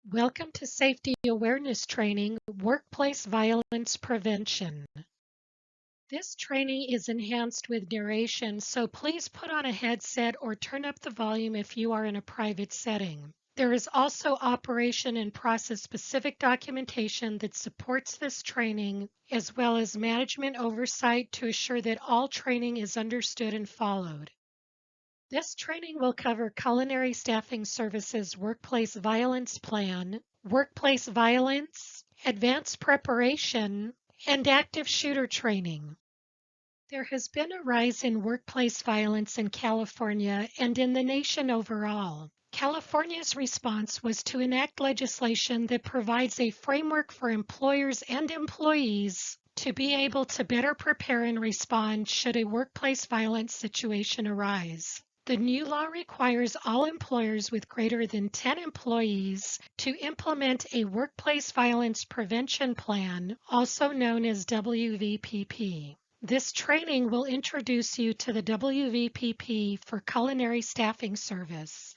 Welcome to Safety Awareness Training, Workplace Violence Prevention. This training is enhanced with narration, so please put on a headset or turn up the volume if you are in a private setting. There is also operation and process-specific documentation that supports this training, as well as management oversight to assure that all training is understood and followed. This training will cover Culinary Staffing Services Workplace Violence Plan, Workplace Violence, Advanced Preparation, and Active Shooter Training. There has been a rise in workplace violence in California and in the nation overall. California's response was to enact legislation that provides a framework for employers and employees to be able to better prepare and respond should a workplace violence situation arise. The new law requires all employers with greater than 10 employees to implement a workplace violence prevention plan, also known as WVPP. This training will introduce you to the WVPP for Culinary Staffing Service.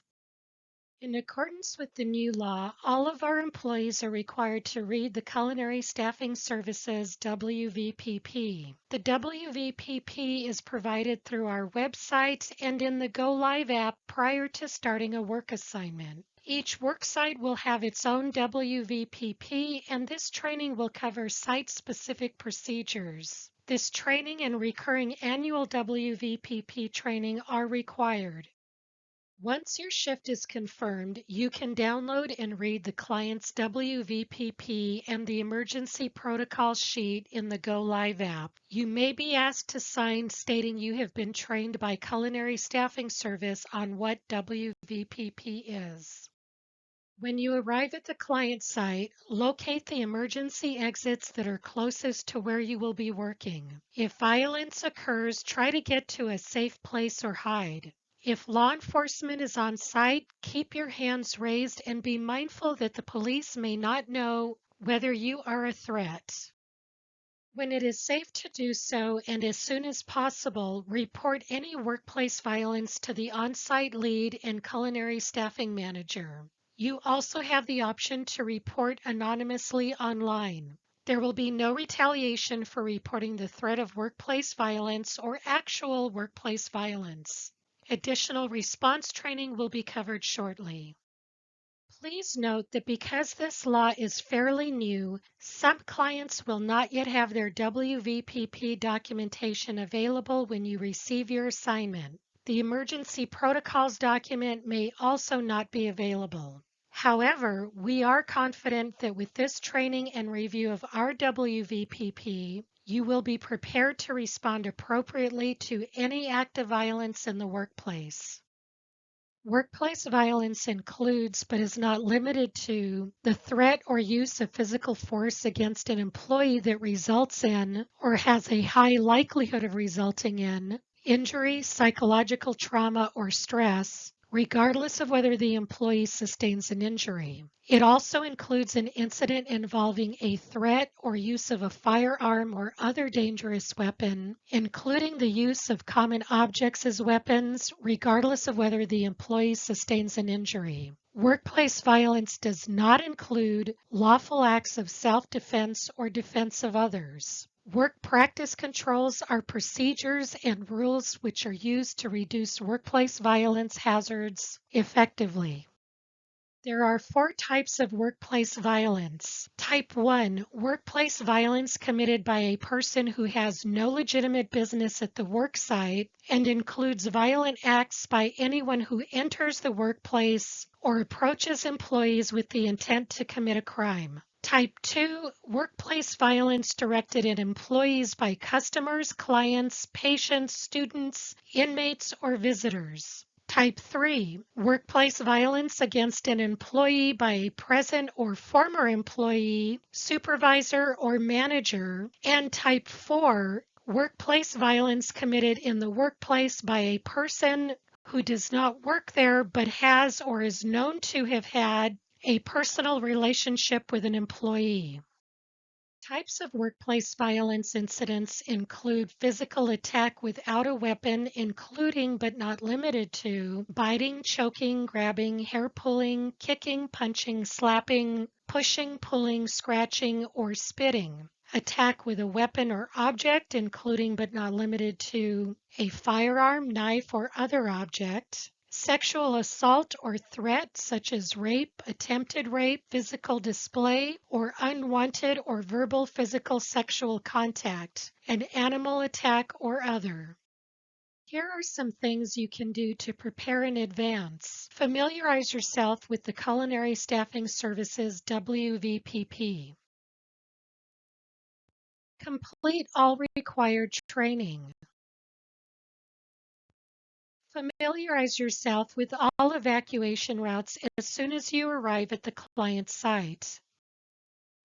In accordance with the new law, all of our employees are required to read the Culinary Staffing Services WVPP. The WVPP is provided through our website and in the Go Live app prior to starting a work assignment. Each work site will have its own WVPP, and this training will cover site-specific procedures. This training and recurring annual WVPP training are required. Once your shift is confirmed, you can download and read the client's WVPP and the emergency protocol sheet in the Go Live app. You may be asked to sign stating you have been trained by Culinary Staffing Service on what WVPP is. When you arrive at the client site, locate the emergency exits that are closest to where you will be working. If violence occurs, try to get to a safe place or hide. If law enforcement is on site, keep your hands raised and be mindful that the police may not know whether you are a threat. When it is safe to do so, and as soon as possible, report any workplace violence to the on-site lead and culinary staffing manager. You also have the option to report anonymously online. There will be no retaliation for reporting the threat of workplace violence or actual workplace violence. Additional response training will be covered shortly. Please note that because this law is fairly new, some clients will not yet have their WVPP documentation available when you receive your assignment. The emergency protocols document may also not be available. However, we are confident that with this training and review of our WVPP, you will be prepared to respond appropriately to any act of violence in the workplace. Workplace violence includes, but is not limited to, the threat or use of physical force against an employee that results in, or has a high likelihood of resulting in, injury, psychological trauma, or stress, regardless of whether the employee sustains an injury. It also includes an incident involving a threat or use of a firearm or other dangerous weapon, including the use of common objects as weapons, regardless of whether the employee sustains an injury. Workplace violence does not include lawful acts of self-defense or defense of others. Work practice controls are procedures and rules which are used to reduce workplace violence hazards effectively. There are 4 types of workplace violence. Type 1, workplace violence committed by a person who has no legitimate business at the work site and includes violent acts by anyone who enters the workplace or approaches employees with the intent to commit a crime. Type 2, workplace violence directed at employees by customers, clients, patients, students, inmates, or visitors. Type 3, workplace violence against an employee by a present or former employee, supervisor, or manager. And Type 4, workplace violence committed in the workplace by a person who does not work there but has or is known to have had a personal relationship with an employee. Types of workplace violence incidents include physical attack without a weapon, including but not limited to biting, choking, grabbing, hair pulling, kicking, punching, slapping, pushing, pulling, scratching, or spitting. Attack with a weapon or object, including but not limited to a firearm, knife, or other object. Sexual assault or threat, such as rape, attempted rape, physical display, or unwanted or verbal physical sexual contact, an animal attack or other. Here are some things you can do to prepare in advance. Familiarize yourself with the Culinary Staffing Services WVPP. Complete all required training. Familiarize yourself with all evacuation routes as soon as you arrive at the client site.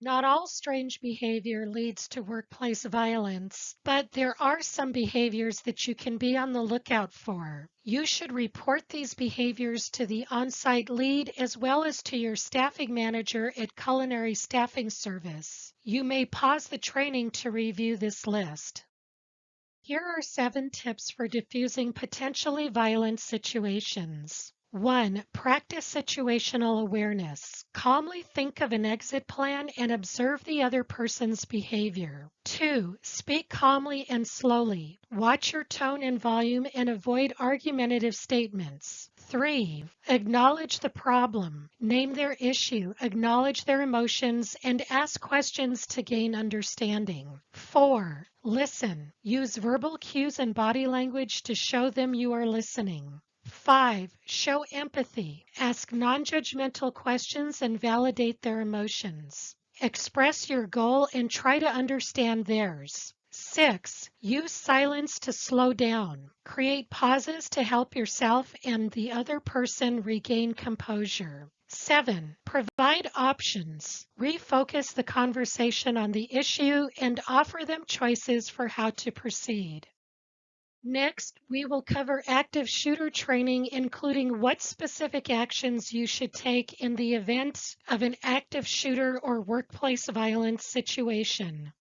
Not all strange behavior leads to workplace violence, but there are some behaviors that you can be on the lookout for. You should report these behaviors to the on-site lead as well as to your staffing manager at Culinary Staffing Service. You may pause the training to review this list. Here are 7 tips for diffusing potentially violent situations. 1. Practice situational awareness. Calmly think of an exit plan and observe the other person's behavior. 2. Speak calmly and slowly. Watch your tone and volume and avoid argumentative statements. 3. Acknowledge the problem. Name their issue, acknowledge their emotions, and ask questions to gain understanding. 4. Listen. Use verbal cues and body language to show them you are listening. 5. Show empathy. Ask non-judgmental questions and validate their emotions. Express your goal and try to understand theirs. 6. Use silence to slow down. Create pauses to help yourself and the other person regain composure. 7. Provide options. Refocus the conversation on the issue and offer them choices for how to proceed. Next, we will cover active shooter training, including what specific actions you should take in the event of an active shooter or workplace violence situation.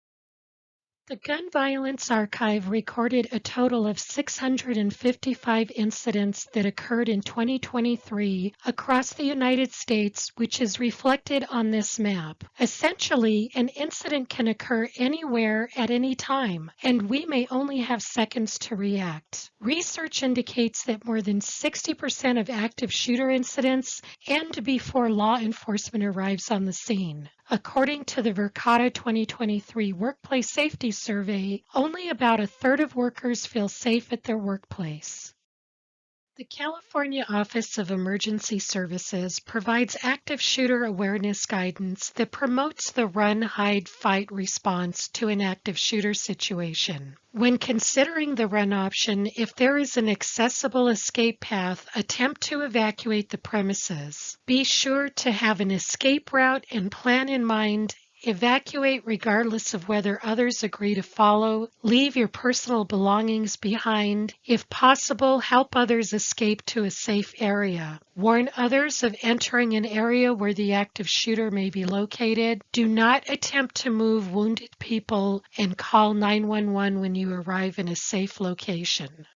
The Gun Violence Archive recorded a total of 655 incidents that occurred in 2023 across the United States, which is reflected on this map. Essentially, an incident can occur anywhere at any time, and we may only have seconds to react. Research indicates that more than 60% of active shooter incidents end before law enforcement arrives on the scene. According to the Verkada 2023 Workplace Safety Survey, only about a third of workers feel safe at their workplace. The California Office of Emergency Services provides active shooter awareness guidance that promotes the run, hide, fight response to an active shooter situation. When considering the run option, if there is an accessible escape path, attempt to evacuate the premises. Be sure to have an escape route and plan in mind. Evacuate regardless of whether others agree to follow. Leave your personal belongings behind. If possible, help others escape to a safe area. Warn others of entering an area where the active shooter may be located. Do not attempt to move wounded people and call 911 when you arrive in a safe location.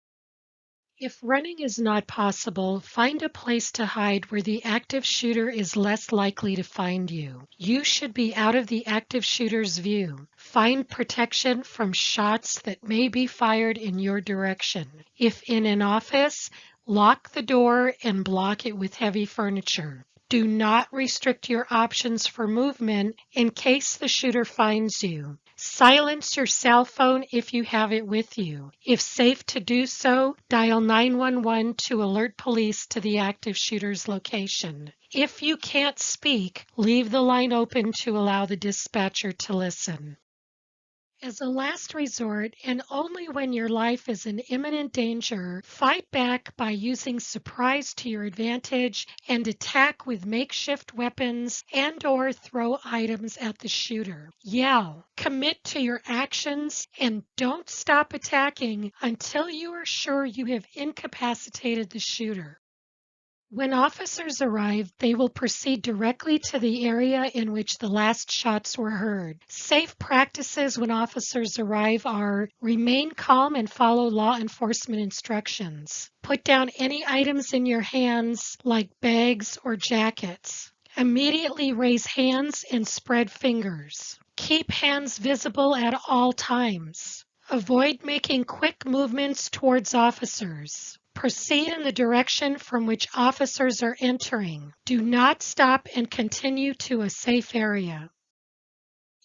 If running is not possible, find a place to hide where the active shooter is less likely to find you. You should be out of the active shooter's view. Find protection from shots that may be fired in your direction. If in an office, lock the door and block it with heavy furniture. Do not restrict your options for movement in case the shooter finds you. Silence your cell phone if you have it with you. If safe to do so, dial 911 to alert police to the active shooter's location. If you can't speak, leave the line open to allow the dispatcher to listen. As a last resort, and only when your life is in imminent danger, fight back by using surprise to your advantage and attack with makeshift weapons and/or throw items at the shooter. Yell, commit to your actions, and don't stop attacking until you are sure you have incapacitated the shooter. When officers arrive, they will proceed directly to the area in which the last shots were heard. Safe practices when officers arrive are remain calm and follow law enforcement instructions. Put down any items in your hands like bags or jackets. Immediately raise hands and spread fingers. Keep hands visible at all times. Avoid making quick movements towards officers. Proceed in the direction from which officers are entering. Do not stop and continue to a safe area.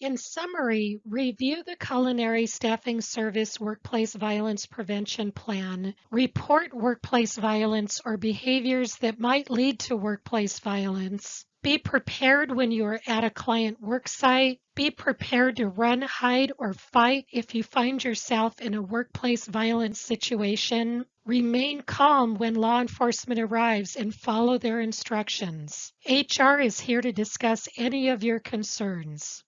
In summary, review the Culinary Staffing Service Workplace Violence Prevention Plan. Report workplace violence or behaviors that might lead to workplace violence. Be prepared when you are at a client work site. Be prepared to run, hide, or fight if you find yourself in a workplace violence situation. Remain calm when law enforcement arrives and follow their instructions. HR is here to discuss any of your concerns.